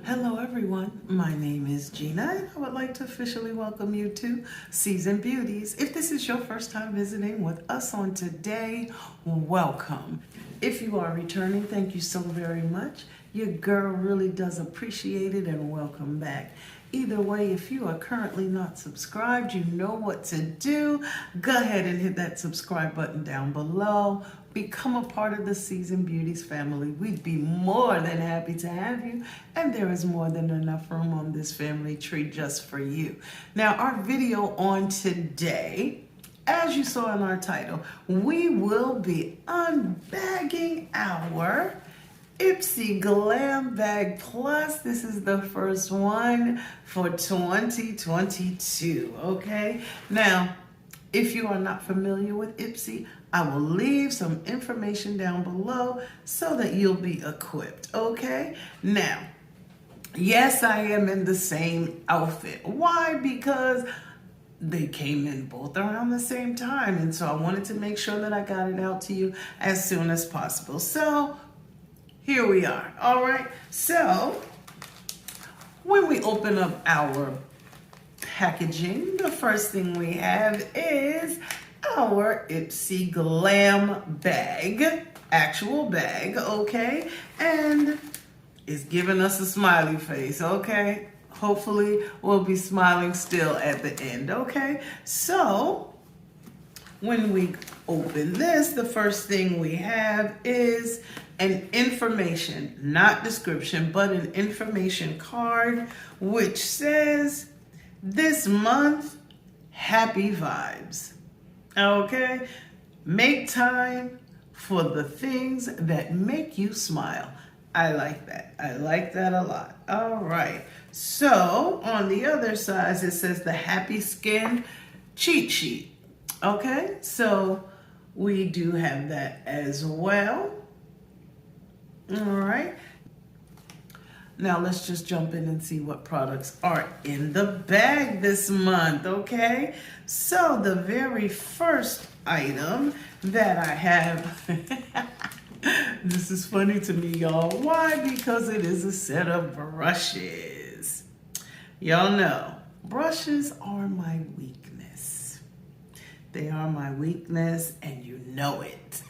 Hello everyone, my name is Gina and I would like to officially welcome you to Season Beauties. If this is your first time visiting with us on today, welcome. If you are returning, thank you so very much. Your girl really does appreciate it and welcome back. Either way, if you are currently not subscribed, you know what to do. Go ahead and hit that subscribe button down below. Become a part of the Season Beauties family. We'd be more than happy to have you, and there is more than enough room on this family tree just for you. Now, our video on today, as you saw in our title, we will be unbagging our IPSY Glam Bag Plus. This is the first one for 2022, okay? Now, if you are not familiar with IPSY, I will leave some information down below so that you'll be equipped, okay? Now, yes, I am in the same outfit. Why? Because they came in both around the same time, and so I wanted to make sure that I got it out to you as soon as possible. So, here we are, all right? So, when we open up our packaging, the first thing we have is our IPSY Glam Bag, actual bag, okay? And it's giving us a smiley face, okay? Hopefully, we'll be smiling still at the end, okay? So, when we open this, the first thing we have is an information, not description, but an information card, which says, this month, happy vibes. Okay? Make time for the things that make you smile. I like that. I like that a lot. All right. So, on the other side, it says the Happy Skin cheat sheet. Okay? So, we do have that as well. All right. Now let's just jump in and see what products are in the bag this month, okay? So the very first item that I have, this is funny to me, y'all. Why? Because it is a set of brushes. Y'all know, brushes are my weakness. They are my weakness, and you know it.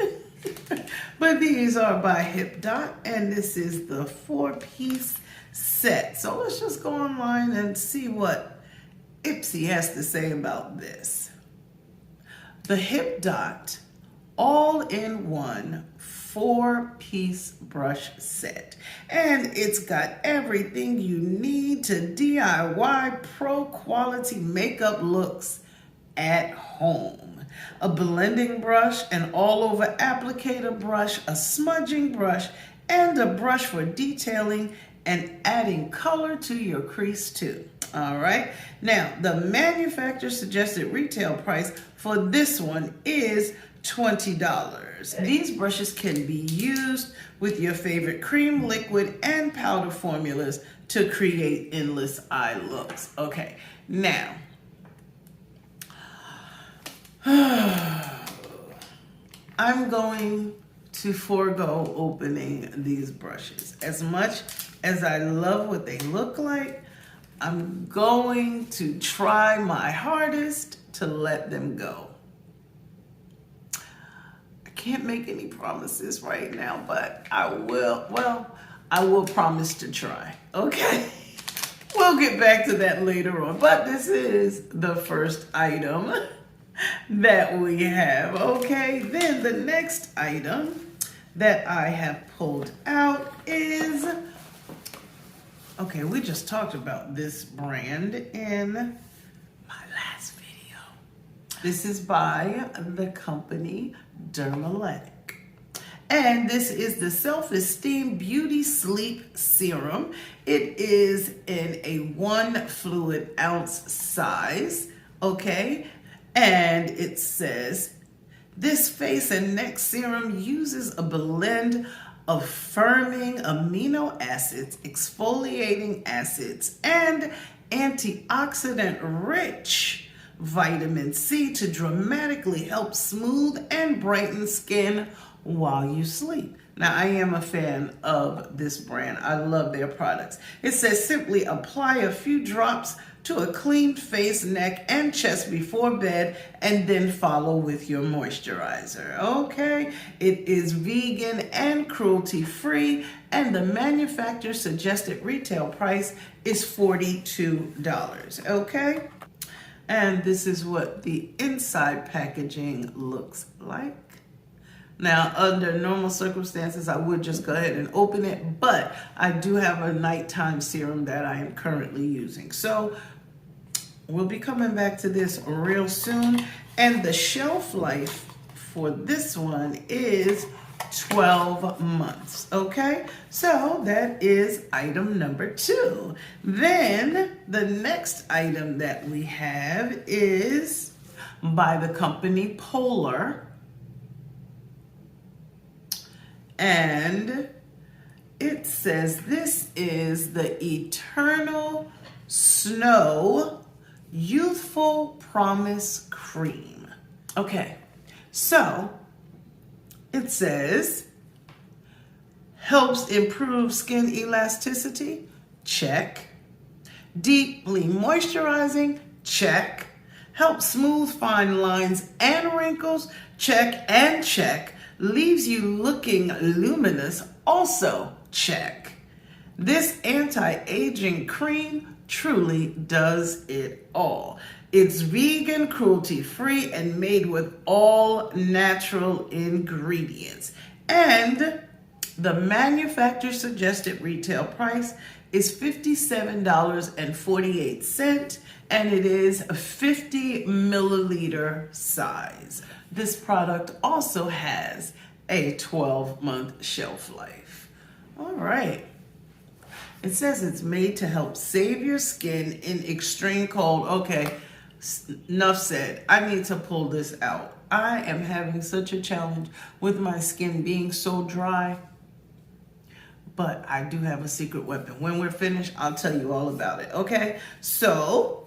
But these are by HIPDOT, and this is the 4-piece set. So let's just go online and see what IPSY has to say about this. The HIPDOT all-in-one 4-piece brush set. And it's got everything you need to DIY pro quality makeup looks at home. A blending brush, an all-over applicator brush, a smudging brush, and a brush for detailing and adding color to your crease too. All right. Now, the manufacturer suggested retail price for this one is $20. These brushes can be used with your favorite cream, liquid, and powder formulas to create endless eye looks. Okay. Now, I'm going to forego opening these brushes. As much as I love what they look like, I'm going to try my hardest to let them go. I can't make any promises right now, but I will promise to try, okay? We'll get back to that later on, but this is the first item that we have, okay? Then the next item that I have pulled out is, okay, we just talked about this brand in my last video. This is by the company DERMELECT. And this is the Self-Esteem Beauty Sleep Serum. It is in a 1 fluid ounce size, okay? And it says, this face and neck serum uses a blend of firming amino acids, exfoliating acids, and antioxidant-rich vitamin C to dramatically help smooth and brighten skin while you sleep. Now, I am a fan of this brand. I love their products. It says simply apply a few drops to a clean face, neck, and chest before bed, and then follow with your moisturizer. Okay, it is vegan and cruelty-free, and the manufacturer suggested retail price is $42. Okay, and this is what the inside packaging looks like. Now, under normal circumstances, I would just go ahead and open it, but I do have a nighttime serum that I am currently using. So we'll be coming back to this real soon. And the shelf life for this one is 12 months, okay? So that is item number 2. Then the next item that we have is by the company Polar. And it says this is the Eternal Snow Youthful Promise Cream. Okay, so it says helps improve skin elasticity, check. Deeply moisturizing, check. Helps smooth fine lines and wrinkles, check and check. Leaves you looking luminous, also check. This anti-aging cream truly does it all. It's vegan, cruelty-free, and made with all natural ingredients. And the manufacturer suggested retail price is $57.48, and it is a 50 milliliter size. This product also has a 12-month shelf life. All right. It says it's made to help save your skin in extreme cold. Okay, enough said. I need to pull this out. I am having such a challenge with my skin being so dry. But I do have a secret weapon. When we're finished, I'll tell you all about it, okay? So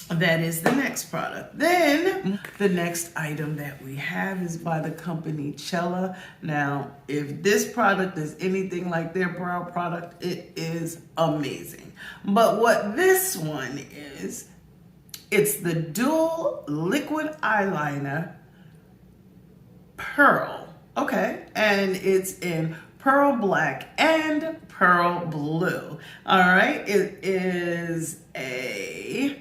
that is the next product. Then the next item that we have is by the company CHELLA. Now, if this product is anything like their brow product, it is amazing. But what this one is, it's the Dual Liquid Eyeliner Pearl, okay? And it's in Pearl Black and Pearl Blue. All right, it is a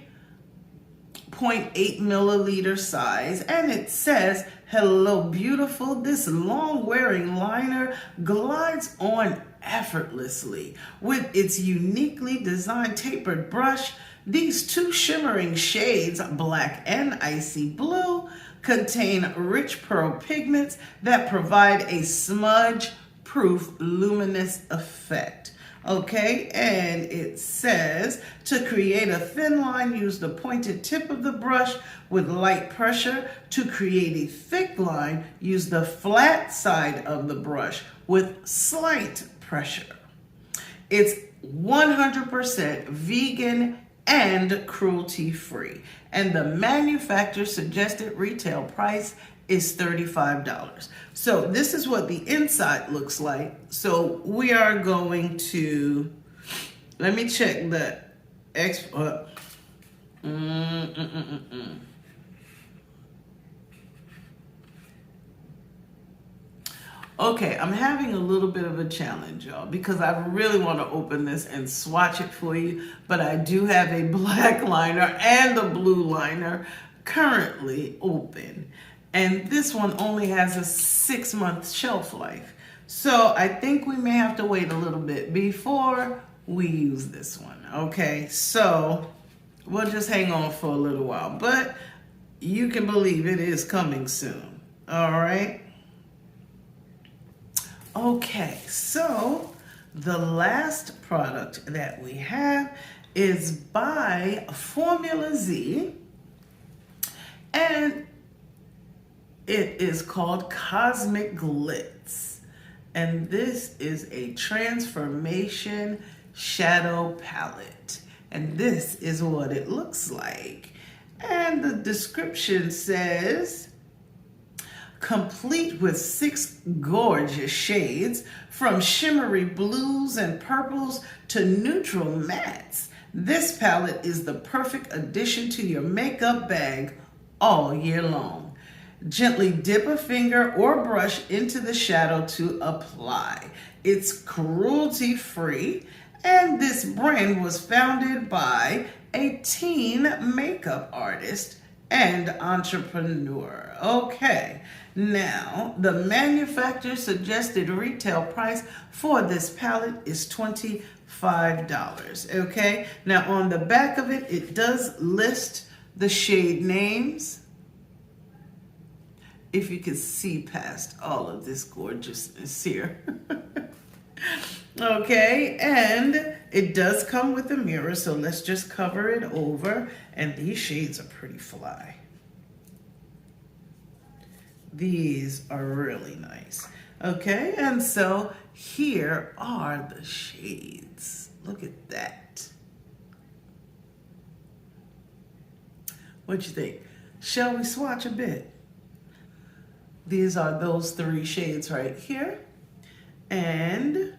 0.8 milliliter size, and it says, hello beautiful, this long wearing liner glides on effortlessly. With its uniquely designed tapered brush, these two shimmering shades, black and icy blue, contain rich pearl pigments that provide a smudge-proof luminous effect. Okay, and it says to create a thin line, use the pointed tip of the brush with light pressure. To create a thick line, use the flat side of the brush with slight pressure. It's 100% vegan and cruelty-free, and the manufacturer suggested retail price is $35. So this is what the inside looks like. So we are going to, let me check the Okay, I'm having a little bit of a challenge, y'all, because I really want to open this and swatch it for you, but I do have a black liner and a blue liner currently open. And this one only has a 6-month shelf life. So I think we may have to wait a little bit before we use this one, okay? So we'll just hang on for a little while, but you can believe it is coming soon, all right? Okay, so the last product that we have is by Formula Z, and it is called Cosmic Glitz, and this is a transformation shadow palette, and this is what it looks like. And the description says, complete with 6 gorgeous shades from shimmery blues and purples to neutral mattes. This palette is the perfect addition to your makeup bag all year long. Gently dip a finger or brush into the shadow to apply. It's cruelty-free, and this brand was founded by a teen makeup artist and entrepreneur. Okay, now the manufacturer suggested retail price for this palette is $25. Okay, now on the back of it, it does list the shade names. If you can see past all of this gorgeousness here. Okay, and it does come with a mirror, so let's just cover it over. And these shades are pretty fly. These are really nice. Okay, and so here are the shades. Look at that. What you think? Shall we swatch a bit? These are those 3 shades right here. And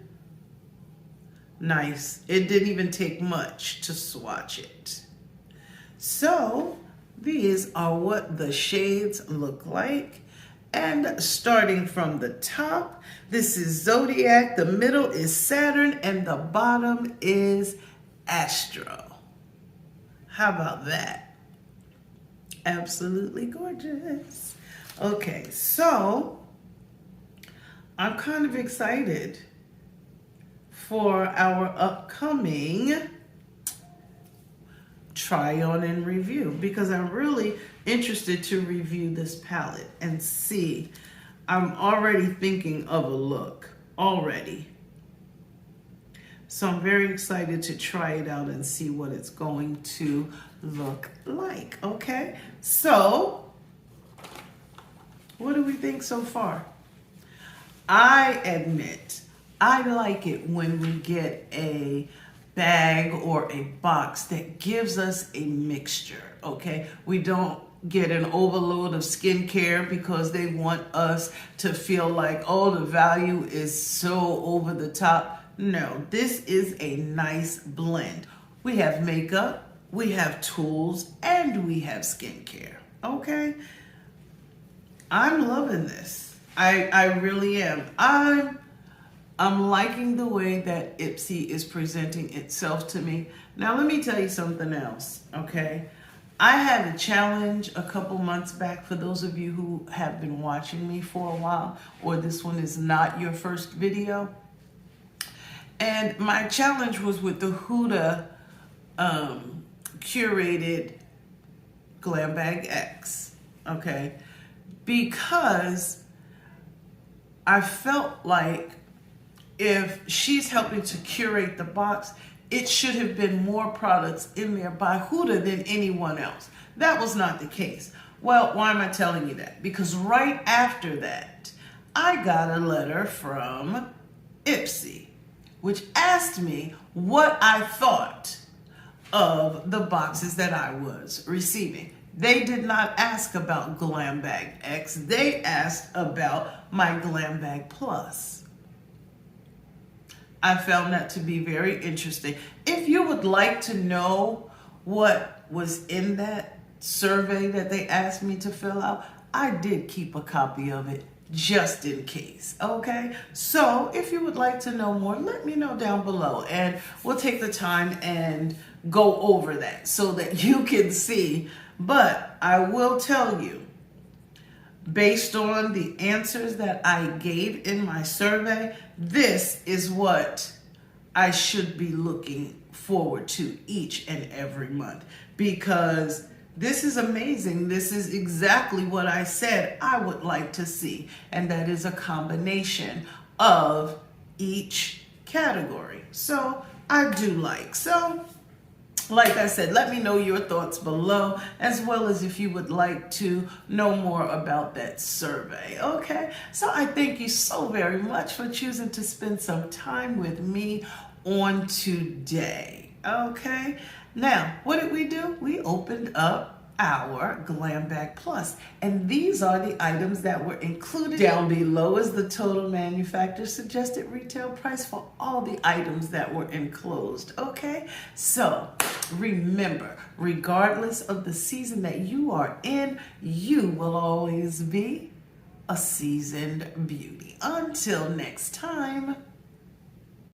nice. It didn't even take much to swatch it. So these are what the shades look like. And starting from the top, this is Zodiac, the middle is Saturn, and the bottom is Astro. How about that? Absolutely gorgeous. Okay, so I'm kind of excited for our upcoming try on and review, because I'm really interested to review this palette and see. I'm already thinking of a look already. So I'm very excited to try it out and see what it's going to look like. Okay, so what do we think so far? I admit, I like it when we get a bag or a box that gives us a mixture, okay? We don't get an overload of skincare because they want us to feel like, oh, the value is so over the top. No, this is a nice blend. We have makeup, we have tools, and we have skincare, okay? I'm loving this. I really am. I'm liking the way that IPSY is presenting itself to me. Now, let me tell you something else, okay? I had a challenge a couple months back, for those of you who have been watching me for a while, or this one is not your first video. And my challenge was with the Huda curated Glam Bag X, okay? Because I felt like if she's helping to curate the box, it should have been more products in there by Huda than anyone else. That was not the case. Well, why am I telling you that? Because right after that, I got a letter from IPSY, which asked me what I thought of the boxes that I was receiving. They did not ask about Glam Bag X. They asked about my Glam Bag Plus. I found that to be very interesting. If you would like to know what was in that survey that they asked me to fill out, I did keep a copy of it just in case, okay? So if you would like to know more, let me know down below and we'll take the time and go over that so that you can see. But I will tell you, based on the answers that I gave in my survey, this is what I should be looking forward to each and every month, because this is amazing. This is exactly what I said I would like to see, and that is a combination of each category. So I do like. So like I said, let me know your thoughts below, as well as if you would like to know more about that survey, okay? So I thank you so very much for choosing to spend some time with me on today, okay? Now, what did we do? We opened up our Glam Bag Plus. And these are the items that were included. Down below is the total manufacturer suggested retail price for all the items that were enclosed, okay? So remember, regardless of the season that you are in, you will always be a seasoned beauty. Until next time.